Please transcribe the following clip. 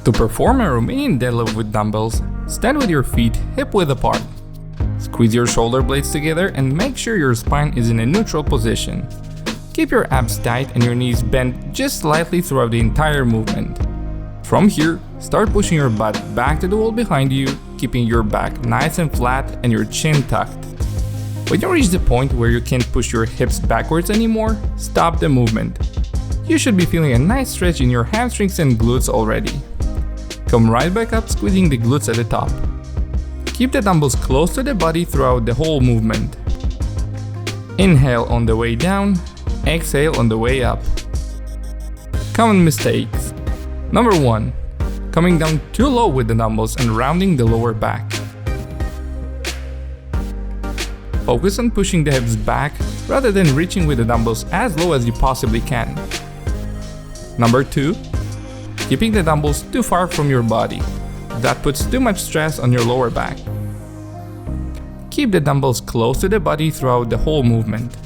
To perform a Romanian deadlift with dumbbells, stand with your feet hip-width apart. Squeeze your shoulder blades together and make sure your spine is in a neutral position. Keep your abs tight and your knees bent just slightly throughout the entire movement. From here, start pushing your butt back to the wall behind you, keeping your back nice and flat and your chin tucked. When you reach the point where you can't push your hips backwards anymore, stop the movement. You should be feeling a nice stretch in your hamstrings and glutes already. Come right back up, squeezing the glutes at the top. Keep the dumbbells close to the body throughout the whole movement. Inhale on the way down, exhale on the way up. Common mistakes. Number 1. Coming down too low with the dumbbells and rounding the lower back. Focus on pushing the hips back rather than reaching with the dumbbells as low as you possibly can. Number 2. Keeping the dumbbells too far from your body. That puts too much stress on your lower back. Keep the dumbbells close to the body throughout the whole movement.